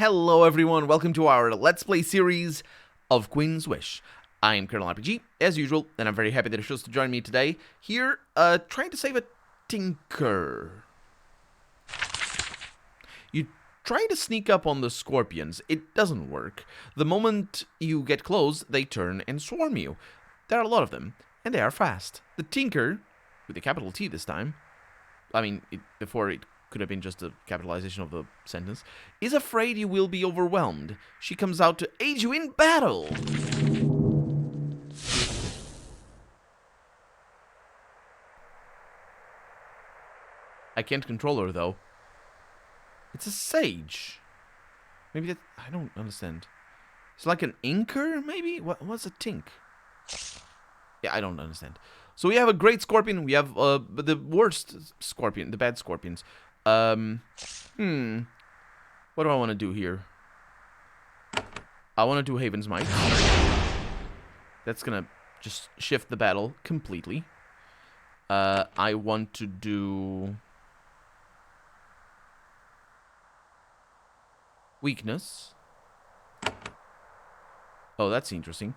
hello everyone, welcome to our Let's Play series of Queen's Wish. I am Colonel RPG, as usual, and I'm very happy that you chose to join me today, here, trying to save a tinker. You try to sneak up on the scorpions, it doesn't work. The moment you get close, they turn and swarm you. There are a lot of them, and they are fast. The tinker, with a capital T this time, before it could have been just a capitalization of the sentence, is afraid you will be overwhelmed. She comes out to aid you in battle. I can't control her, though. It's a sage. Maybe that... I don't understand. It's like an inker, maybe? What's a tink? Yeah, I don't understand. So we have a great scorpion. We have the worst scorpion, the bad scorpions. What do I want to do here? I want to do Haven's Might. That's gonna just shift the battle completely. I want to do Weakness. Oh, that's interesting.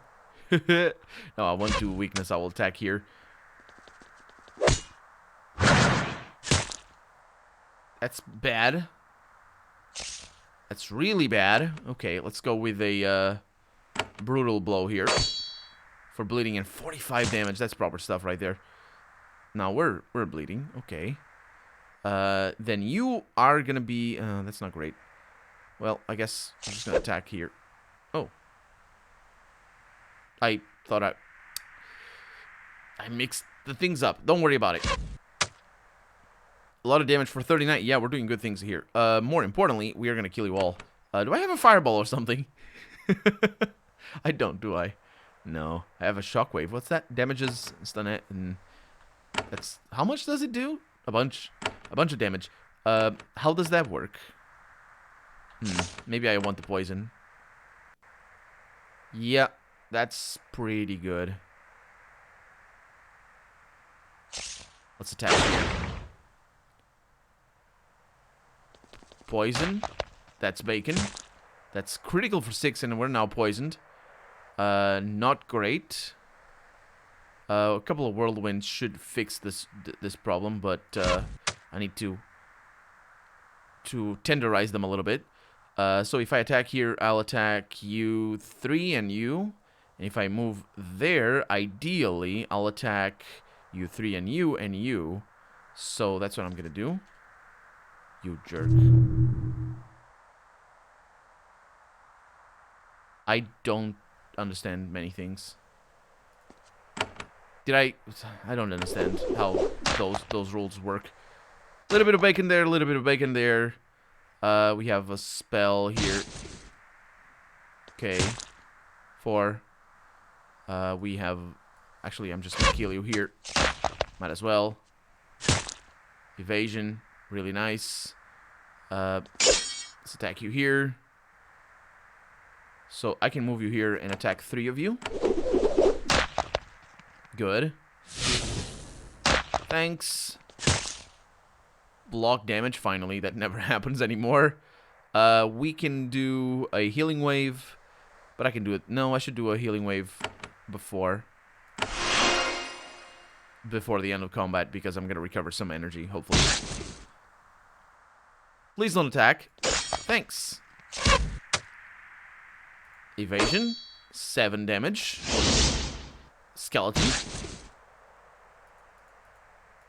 No, I want to do Weakness. I will attack here. That's bad. That's really bad. Okay, let's go with a brutal blow here. For bleeding and 45 damage. That's proper stuff right there. Now we're bleeding. Okay. Then you are gonna be... that's not great. Well, I guess I'm just gonna attack here. Oh. I thought I mixed the things up. Don't worry about it. A lot of damage for 39. Yeah, we're doing good things here. More importantly, we are going to kill you all. Do I have a fireball or something? I don't, do I? No. I have a shockwave. What's that? Damages, stun it, and that's... How much does it do? A bunch of damage. How does that work? Maybe I want the poison. Yeah, that's pretty good. Let's attack here. Poison. That's bacon. That's critical for 6, and we're now poisoned. Not great. A couple of whirlwinds should fix this problem, but I need to tenderize them a little bit. So if I attack here, I'll attack you 3 and you. And if I move there, ideally, I'll attack you 3 and you. So that's what I'm gonna do. You jerk. I don't understand many things. I don't understand how those rules work. A little bit of bacon there, a little bit of bacon there. We have a spell here. Okay. 4. We have... Actually, I'm just gonna kill you here. Might as well. Evasion. Really nice. Let's attack you here. So I can move you here and attack 3 of you. Good. Thanks. Block damage, finally. That never happens anymore. We can do a healing wave. But I can do it. No, I should do a healing wave before the end of combat, because I'm going to recover some energy, hopefully. Please don't attack. Thanks. Evasion. 7 damage. Skeleton.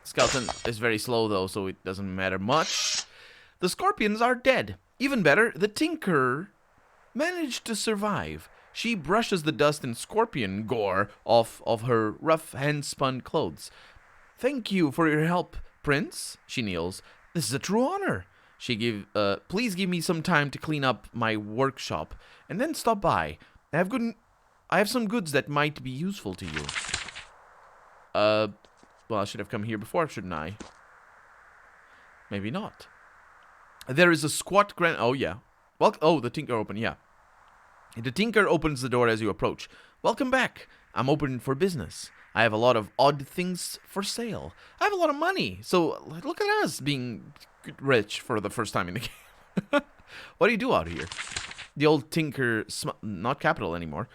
Skeleton is very slow, though, so it doesn't matter much. The scorpions are dead. Even better, the tinker managed to survive. She brushes the dust and scorpion gore off of her rough hand-spun clothes. Thank you for your help, Prince. She kneels. This is a true honor. Please give me some time to clean up my workshop, and then stop by. I have some goods that might be useful to you. Well, I should have come here before, shouldn't I? Maybe not. There is a squat oh, yeah. Well, oh, the tinker open, yeah. The tinker opens the door as you approach. Welcome back. I'm open for business. I have a lot of odd things for sale. I have a lot of money, so look at us being rich for the first time in the game. What do you do out here? The old tinker, not capital anymore,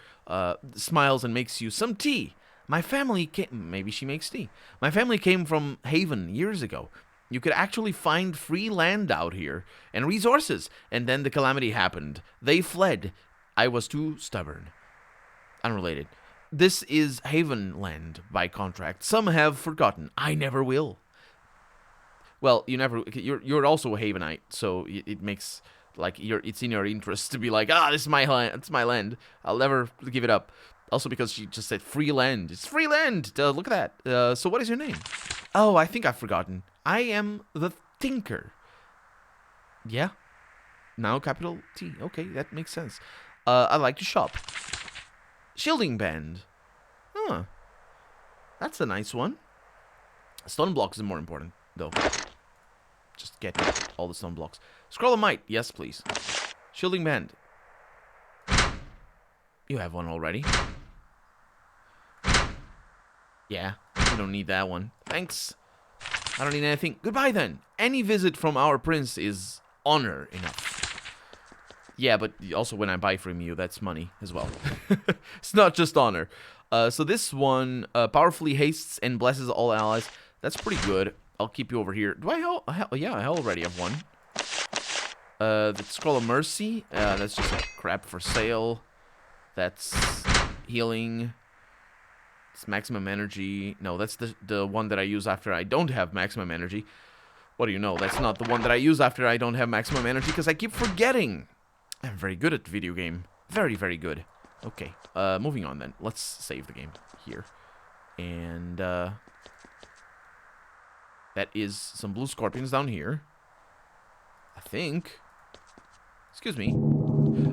smiles and makes you some tea. My family came... Maybe she makes tea. My family came from Haven years ago. You could actually find free land out here and resources. And then the calamity happened. They fled. I was too stubborn. Unrelated. This is Haven land by contract. Some have forgotten. I never will. Well, you never... You're also a Havenite, so it makes... Like, it's in your interest to be like, this is my land. It's my land. I'll never give it up. Also because she just said free land. It's free land. Look at that. So what is your name? Oh, I think I've forgotten. I am the Tinker. Yeah. Now capital T. Okay, that makes sense. I like to shop. Shielding band. Huh. That's a nice one. Stone blocks is more important, though. Just get all the stone blocks. Scroll of Might. Yes, please. Shielding band. You have one already. Yeah, you don't need that one. Thanks. I don't need anything. Goodbye, then. Any visit from our prince is honor enough. Yeah, but also when I buy from you, that's money as well. It's not just honor. So this one powerfully hastes and blesses all allies. That's pretty good. I'll keep you over here. Do I yeah, I already have one. The Scroll of Mercy. That's just a crap for sale. That's healing. It's maximum energy. No, that's the one that I use after I don't have maximum energy. What do you know? That's not the one that I use after I don't have maximum energy because I keep forgetting. I'm very good at the video game. Very, very good. Okay, moving on then. Let's save the game here. And, that is some blue scorpions down here. I think. Excuse me.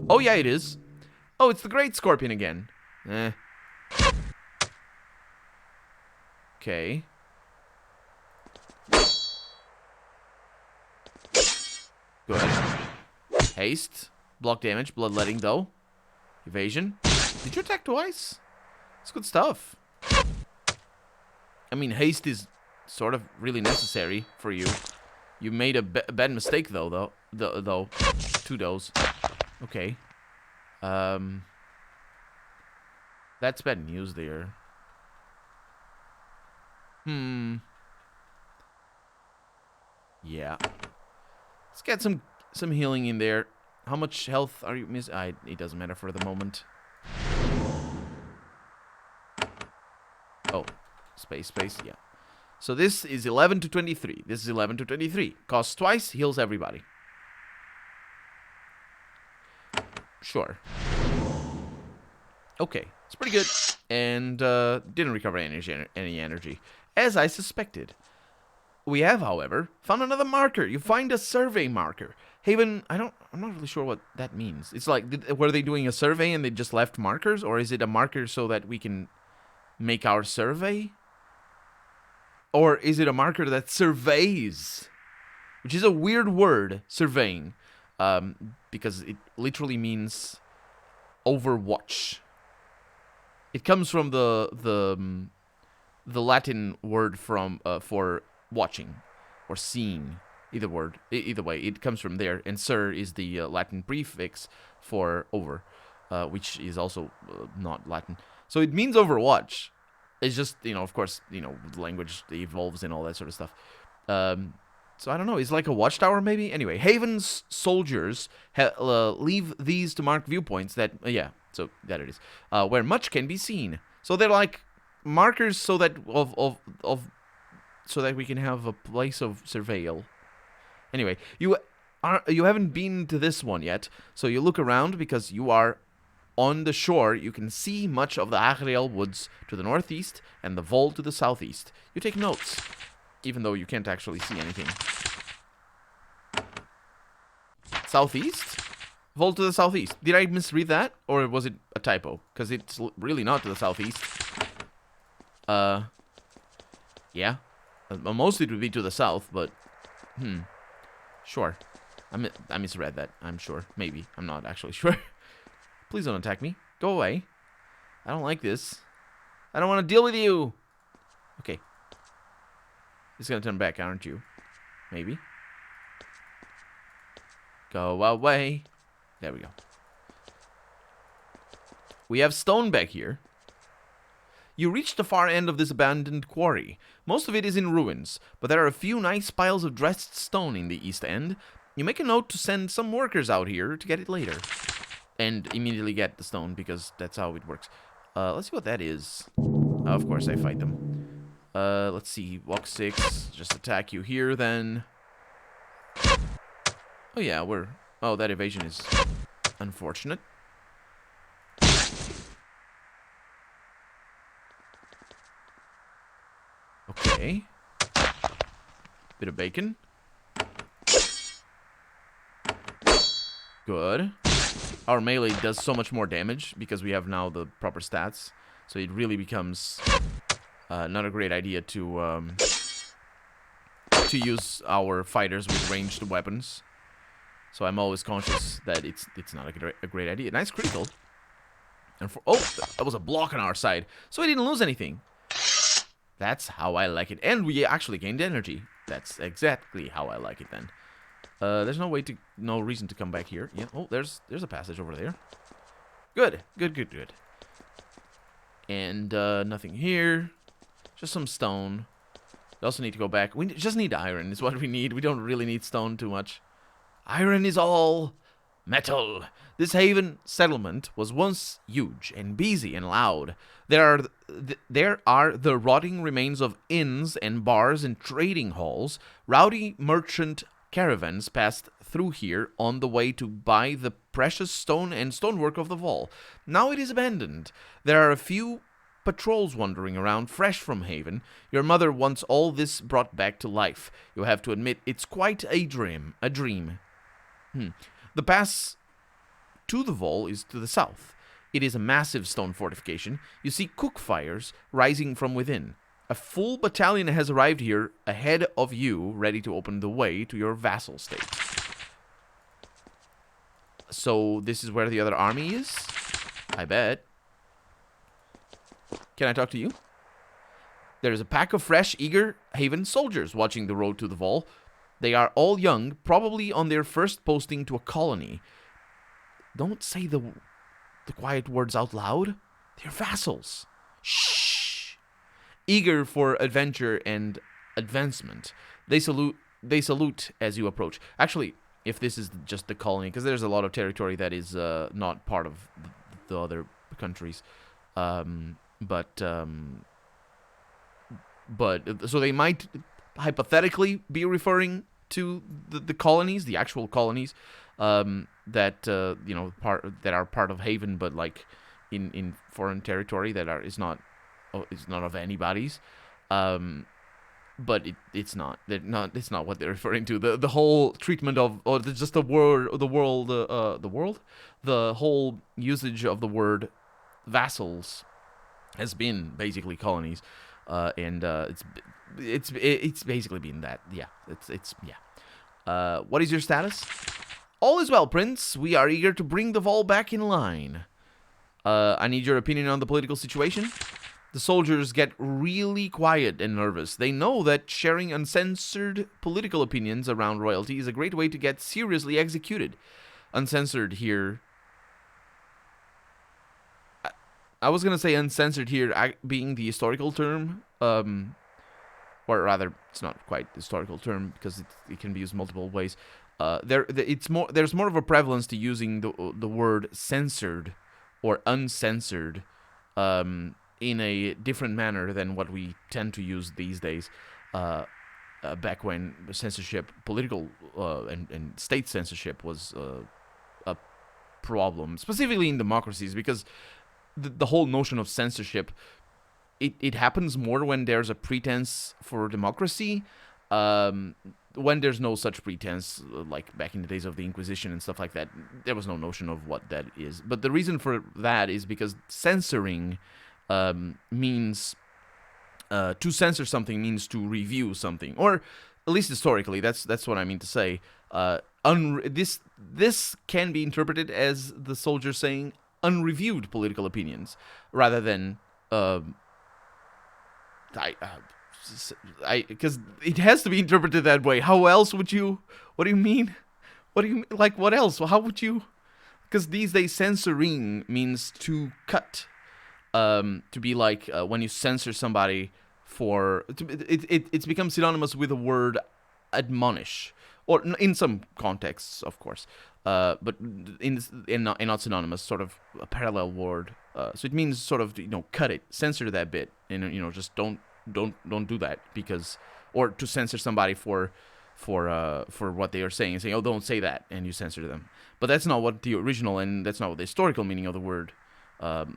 Oh, yeah, it is. Oh, it's the great scorpion again. Okay. Good. Haste. Block damage. Bloodletting, though. Evasion. Did you attack twice? It's good stuff. I mean, haste is sort of really necessary for you. You made a bad mistake, though. Though. Two those. Okay. That's bad news there. Yeah. Let's get some healing in there. How much health are you missing? It doesn't matter for the moment. Oh. Space. Yeah. So this is 11 to 23. This is 11 to 23. Costs twice, heals everybody. Sure. Okay. It's pretty good. And didn't recover any energy. As I suspected. We have, however, found another marker. You find a survey marker. Haven, I'm not really sure what that means. It's like, were they doing a survey and they just left markers? Or is it a marker so that we can make our survey? Or is it a marker that surveys? Which is a weird word, surveying. Because it literally means overwatch. It comes from the Latin word for watching or seeing. Either way, it comes from there. And sur is the Latin prefix for over, which is also not Latin. So it means overwatch. It's just, of course, the language evolves and all that sort of stuff. So I don't know. It's like a watchtower, maybe? Anyway, Haven's soldiers leave these to mark viewpoints that, so that it is, where much can be seen. So they're like markers so that so that we can have a place of surveil. Anyway, you haven't been to this one yet, so you look around because you are on the shore. You can see much of the Agriel woods to the northeast and the Vol to the southeast. You take notes, even though you can't actually see anything. Southeast? Vol to the southeast. Did I misread that, or was it a typo? Because it's really not to the southeast. Yeah. Mostly it would be to the south, but sure. I misread that, I'm sure. Maybe. I'm not actually sure. Please don't attack me. Go away. I don't like this. I don't want to deal with you. Okay. It's going to turn back, aren't you? Maybe. Go away. There we go. We have stone back here. You reach the far end of this abandoned quarry. Most of it is in ruins, but there are a few nice piles of dressed stone in the east end. You make a note to send some workers out here to get it later. And immediately get the stone, because that's how it works. Let's see what that is. Of course I fight them. Let's see. Walk 6. Just attack you here, then. Oh, yeah, we're... Oh, that evasion is unfortunate. Okay. Bit of bacon. Good. Our melee does so much more damage because we have now the proper stats. So it really becomes not a great idea to use our fighters with ranged weapons. So I'm always conscious that it's not a great idea. Nice critical. And oh, that was a block on our side, so we didn't lose anything. That's how I like it. And we actually gained energy. That's exactly how I like it then. There's no reason to come back here. Yeah. Oh, there's a passage over there. Good. And nothing here. Just some stone. We also need to go back. We just need iron is what we need. We don't really need stone too much. Iron is all metal. This haven settlement was once huge and busy and loud. There are the rotting remains of inns and bars and trading halls. Rowdy merchant caravans passed through here on the way to buy the precious stone and stonework of the wall. Now it is abandoned. There are a few patrols wandering around, fresh from haven. Your mother wants all this brought back to life. You have to admit, it's quite a dream. The pass to the wall is to the south. It is a massive stone fortification. You see cook fires rising from within. A full battalion has arrived here ahead of you, ready to open the way to your vassal state. So this is where the other army is? I bet. Can I talk to you? There is a pack of fresh, eager haven soldiers watching the road to the wall. They are all young, probably on their first posting to a colony. Don't say the quiet words out loud. They're vassals. Shh. Eager for adventure and advancement. They salute as you approach. Actually, if this is just the colony, because there's a lot of territory that is not part of the other countries. But so they might hypothetically be referring to the colonies, the actual colonies, that that are part of Haven, but like in foreign territory that is not of anybody's. But it's not. It's not what they're referring to. The whole treatment of the whole usage of the word vassals has been basically colonies, and it's basically been that. Yeah, yeah. What is your status? All is well, Prince. We are eager to bring the Vol back in line. I need your opinion on the political situation. The soldiers get really quiet and nervous. They know that sharing uncensored political opinions around royalty is a great way to get seriously executed. Uncensored here. I was going to say uncensored here being the historical term. Or rather, it's not quite the historical term because it can be used multiple ways. There's more of a prevalence to using the word censored or uncensored in a different manner than what we tend to use these days. Back when censorship, political and state censorship was a problem, specifically in democracies, because the whole notion of censorship, it happens more when there's a pretense for democracy. When there's no such pretense, like back in the days of the Inquisition and stuff like that, there was no notion of what that is. But the reason for that is because censoring means to censor something means to review something, or at least historically, that's what I mean to say. This can be interpreted as the soldier saying unreviewed political opinions, rather than because it has to be interpreted that way. How else would you? What do you mean? What do you like? What else? How would you? Because these days censoring means to cut. To be like when you censor somebody for it's become synonymous with the word admonish, or in some contexts, of course, but in not synonymous, sort of a parallel word. So it means sort of cut it, censor that bit, and just don't do that, because, or to censor somebody for what they are saying and saying, oh, don't say that, and you censor them. But that's not what the original, and that's not what the historical meaning of the word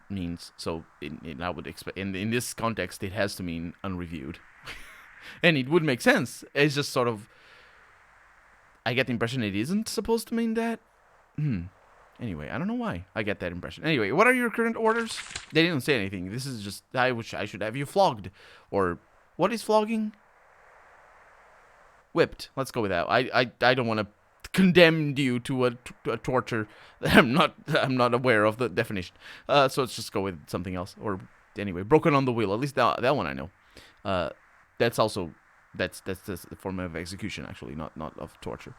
means. So I would expect in this context it has to mean unreviewed. And it would make sense. It's just sort of, I get the impression it isn't supposed to mean that. Anyway, I don't know why I get that impression. Anyway, what are your current orders? They didn't say anything. This is just, I wish I should have you flogged. Or what is flogging? Whipped. Let's go with that. I don't want to condemn you to a torture that I'm not aware of the definition. So let's just go with something else. Or anyway, broken on the wheel. At least that one I know. That's also that's the form of execution, actually, not of torture.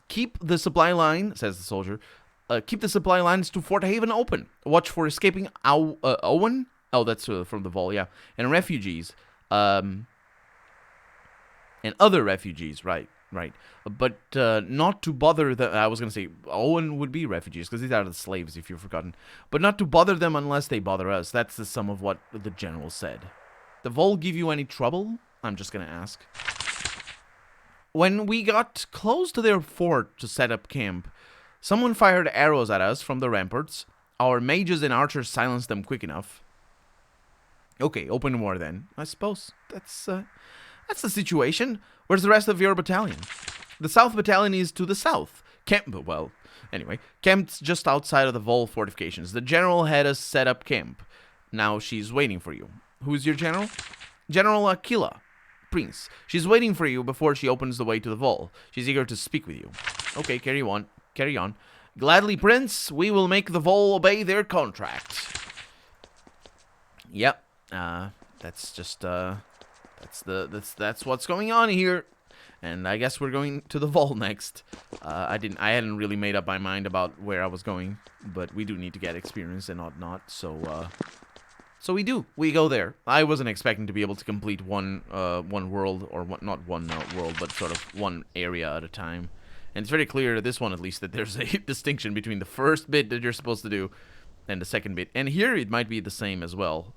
Keep the supply line, says the soldier. Keep the supply lines to Fort Haven open. Watch for escaping Owen. Oh, that's from the Vol, yeah. And refugees. And other refugees, right. But not to bother them. I was going to say Owen would be refugees, because these are the slaves, if you've forgotten. But not to bother them unless they bother us. That's the sum of what the general said. The Vol give you any trouble? I'm just going to ask. When we got close to their fort to set up camp, someone fired arrows at us from the ramparts. Our mages and archers silenced them quick enough. Okay, open war then. I suppose that's the situation. Where's the rest of your battalion? The South Battalion is to the south. Camped just outside of the Vol fortifications. The general had us set up camp. Now she's waiting for you. Who's your general? General Aquila, Prince. She's waiting for you before she opens the way to the Vol. She's eager to speak with you. Okay, carry on. Gladly, Prince. We will make the Vol obey their contract. Yep. That's just that's what's going on here. And I guess we're going to the Vol next. I hadn't really made up my mind about where I was going, but we do need to get experience and whatnot. So we do. We go there. I wasn't expecting to be able to complete one world, or not one world, but sort of one area at a time. And it's very clear, this one at least, that there's a distinction between the first bit that you're supposed to do and the second bit. And here it might be the same as well.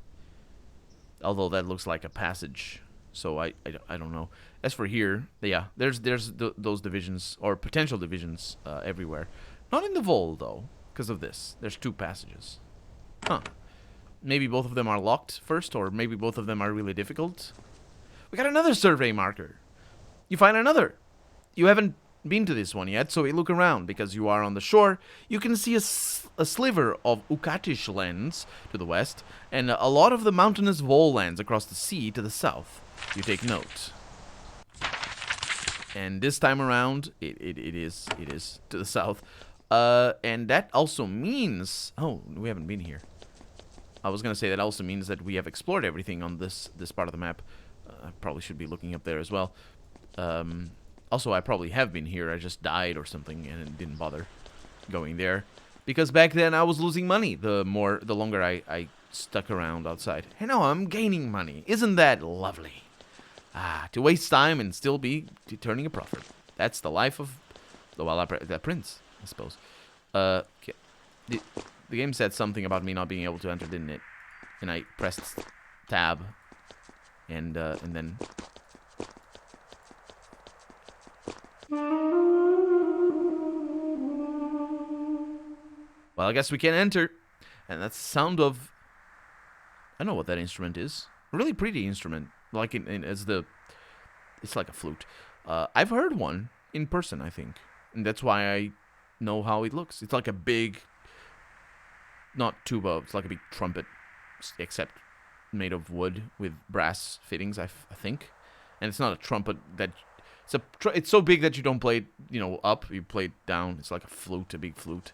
Although that looks like a passage. So I don't know. As for here, yeah, there's those divisions, or potential divisions, everywhere. Not in the Vol, though, because of this. There's 2 passages. Huh. Maybe both of them are locked first, or maybe both of them are really difficult. We got another survey marker. You find another. You haven't been to this one yet, so we look around. Because you are on the shore, you can see a sliver of Ukatish lands to the west, and a lot of the mountainous Vol lands across the sea to the south. You take note. And this time around, it is to the south. And that also means... Oh, we haven't been here. I was going to say that also means that we have explored everything on this part of the map. I probably should be looking up there as well. Also, I probably have been here. I just died or something and didn't bother going there. Because back then I was losing money the longer I stuck around outside. And now I'm gaining money. Isn't that lovely? To waste time and still be turning a profit. That's the life of the prince, I suppose. Okay. The game said something about me not being able to enter, didn't it? And I pressed tab, and then. Well, I guess we can enter, and that's the sound of. I know what that instrument is. A really pretty instrument, like it's like a flute. I've heard one in person, I think, and that's why I know how it looks. It's like a big. Not tuba, it's like a big trumpet, except made of wood with brass fittings, I think. And it's not a trumpet that... It's so big that you don't play it, up, you play it down. It's like a flute, a big flute.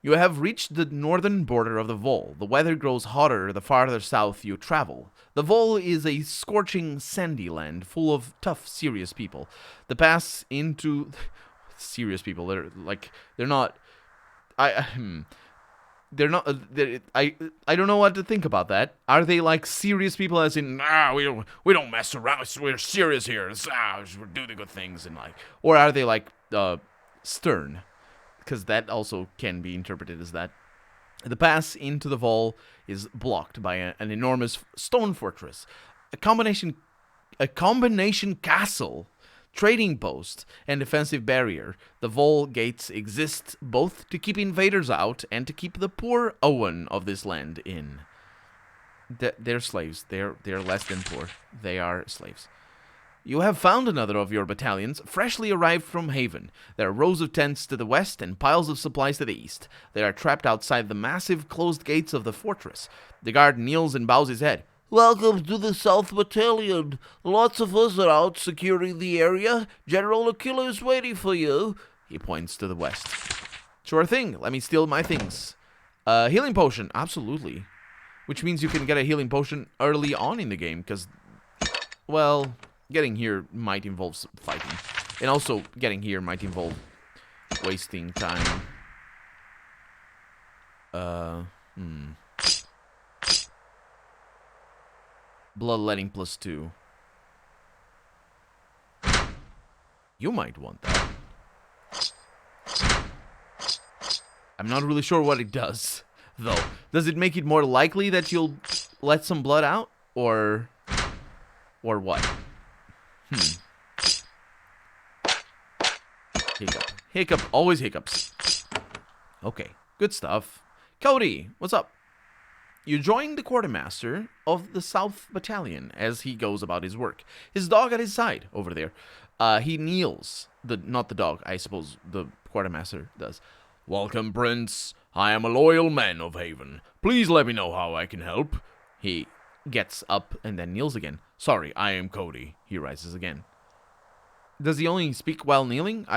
You have reached the northern border of the Vol. The weather grows hotter the farther south you travel. The Vol is a scorching, sandy land full of tough, serious people. The pass into... serious people. They're not. They're not. I don't know what to think about that. Are they like serious people, as in, we don't mess around. We're serious here. We're doing the good things, and like, or are they like stern? Because that also can be interpreted as that. The pass into the Vol is blocked by an enormous stone fortress, a combination castle, trading post, and defensive barrier. The Vol gates exist both to keep invaders out and to keep the poor Owen of this land in. They're slaves. They're less than poor. They are slaves. You have found another of your battalions, freshly arrived from Haven. There are rows of tents to the west and piles of supplies to the east. They are trapped outside the massive closed gates of the fortress. The guard kneels and bows his head. Welcome to the South Battalion. Lots of us are out securing the area. General Aquila is waiting for you. He points to the west. Sure thing. Let me steal my things. Healing potion. Absolutely. Which means you can get a healing potion early on in the game, because, well, getting here might involve some fighting. And also, getting here might involve wasting time. Bloodletting +2. You might want that. I'm not really sure what it does, though. Does it make it more likely that you'll let some blood out? Or what? Hiccup. Hiccup. Always hiccups. Okay. Good stuff. Cody, what's up? You join the quartermaster of the South Battalion as he goes about his work. His dog at his side over there. He kneels. Not the dog, I suppose the quartermaster does. Welcome, Prince. I am a loyal man of Haven. Please let me know how I can help. He gets up and then kneels again. Sorry, I am Cody. He rises again. Does he only speak while kneeling?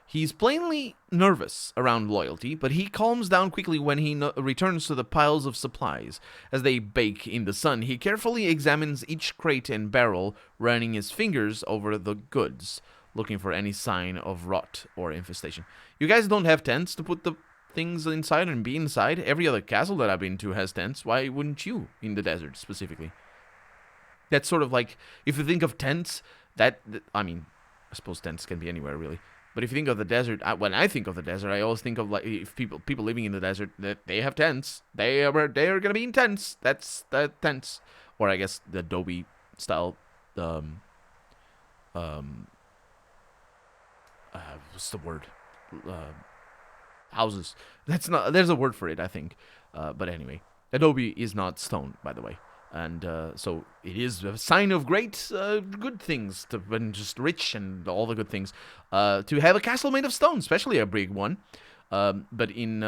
He's plainly nervous around loyalty, but he calms down quickly when he returns to the piles of supplies. As they bake in the sun, he carefully examines each crate and barrel, running his fingers over the goods, looking for any sign of rot or infestation. You guys don't have tents to put the things inside and be inside? Every other castle that I've been to has tents. Why wouldn't you in the desert specifically? That's sort of like, if you think of tents, I suppose tents can be anywhere really. But if you think of the desert, when I think of the desert, I always think of like if people living in the desert, that they have tents. They are gonna be in tents. That's the tents, or I guess the adobe style. What's the word? Houses. That's not. There's a word for it, I think. But anyway, adobe is not stone, by the way. And so it is a sign of great good things, and just rich and all the good things, to have a castle made of stone, especially a big one. But in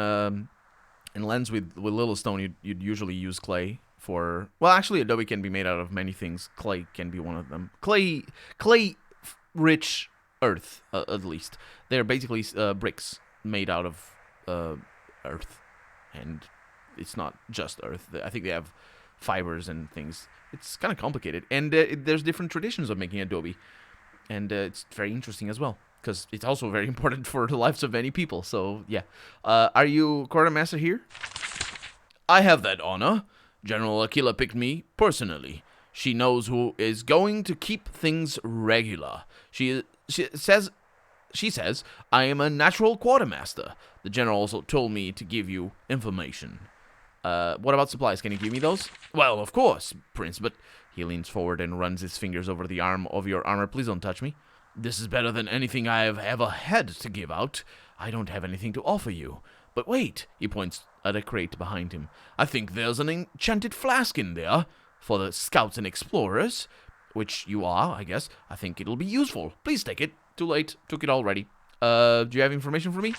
lands with little stone, you'd usually use clay for... Well, actually, adobe can be made out of many things. Clay can be one of them. Clay-rich earth, at least. They're basically bricks made out of earth. And it's not just earth. I think they have fibers and things. It's kind of complicated, and there's different traditions of making adobe, and it's very interesting as well, because it's also very important for the lives of many people. So yeah, are you quartermaster here? I have that honor. General Aquila picked me personally. She knows who is going to keep things regular. She says I am a natural quartermaster. The general also told me to give you information. What about supplies? Can you give me those? Well, of course, Prince, but... He leans forward and runs his fingers over the arm of your armor. Please don't touch me. This is better than anything I have ever had to give out. I don't have anything to offer you. But wait, he points at a crate behind him. I think there's an enchanted flask in there for the scouts and explorers, which you are, I guess. I think it'll be useful. Please take it. Too late. Took it already. Do you have information for me?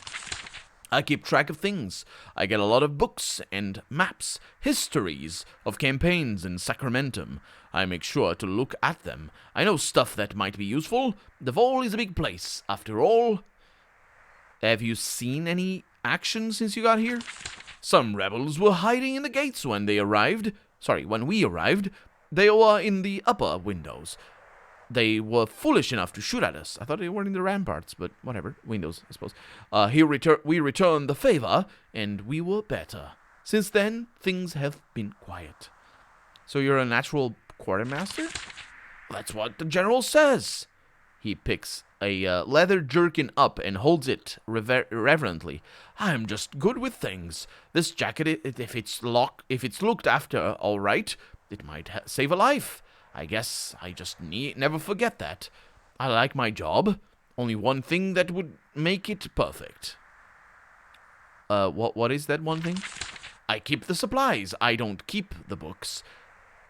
I keep track of things. I get a lot of books and maps, histories of campaigns in Sacramentum. I make sure to look at them. I know stuff that might be useful. The Vol is a big place, after all. Have you seen any action since you got here? Some rebels were hiding in the gates when we arrived. They were in the upper windows. They were foolish enough to shoot at us. I thought they were in the ramparts, but whatever. Windows, I suppose. We returned the favor, and we were better. Since then, things have been quiet. So you're a natural quartermaster? That's what the general says. He picks a leather jerkin up and holds it reverently. I'm just good with things. This jacket, if it's looked after all right, it might save a life. I guess I just never forget that. I like my job. Only one thing that would make it perfect. What is that one thing? I keep the supplies. I don't keep the books.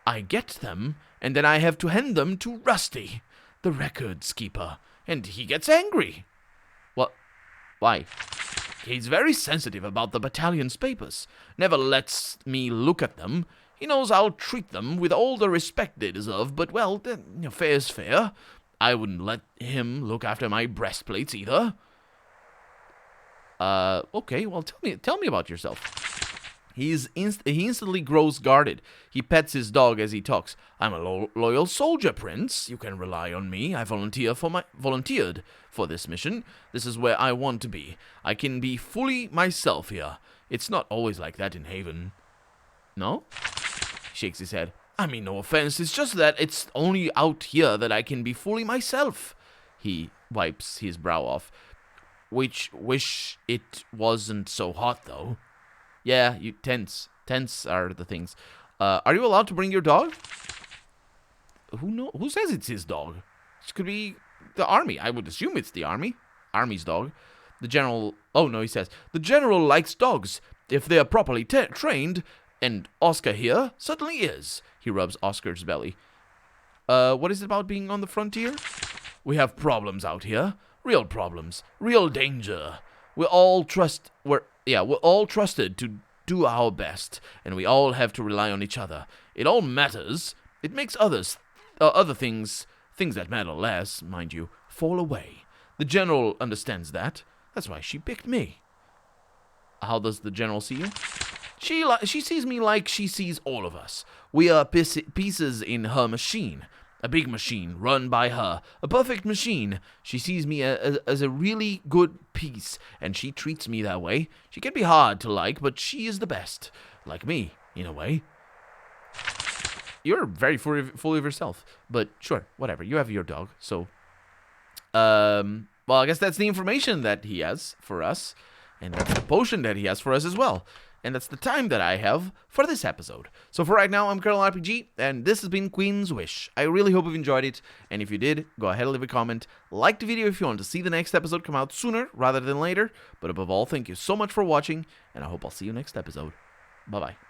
I get them, and then I have to hand them to Rusty, the records keeper, and he gets angry. What? Why? He's very sensitive about the battalion's papers. Never lets me look at them. He knows I'll treat them with all the respect they deserve, but, well, fair's fair. I wouldn't let him look after my breastplates either. Okay, well, tell me about yourself. He instantly grows guarded. He pets his dog as he talks. I'm a loyal soldier, Prince. You can rely on me. I volunteered for this mission. This is where I want to be. I can be fully myself here. It's not always like that in Haven. No? He shakes his head. I mean, no offense. It's just that it's only out here that I can be fully myself. He wipes his brow off. Wish it wasn't so hot, though. Yeah, you tense. Tense are the things. Are you allowed to bring your dog? Who says it's his dog? It could be the army. I would assume it's the army. Army's dog. The general... Oh, no, he says. The general likes dogs, if they are properly trained, and Oscar here certainly is. He rubs Oscar's belly. What is it about being on the frontier? We have problems out here. Real problems. Real danger. We're all trusted to do our best, and we all have to rely on each other. It all matters. It makes other things that matter less, mind you, fall away. The general understands that. That's why she picked me. How does the general see you? She sees me like she sees all of us. We are pieces in her machine. A big machine run by her. A perfect machine. She sees me as a really good piece, and she treats me that way. She can be hard to like, but she is the best. Like me, in a way. You're very full of yourself. But sure, whatever. You have your dog, so... well, I guess that's the information that he has for us. And that's the potion that he has for us as well. And that's the time that I have for this episode. So for right now, I'm Colonel RPG, and this has been Queen's Wish. I really hope you've enjoyed it, and if you did, go ahead and leave a comment. Like the video if you want to see the next episode come out sooner rather than later. But above all, thank you so much for watching, and I hope I'll see you next episode. Bye-bye.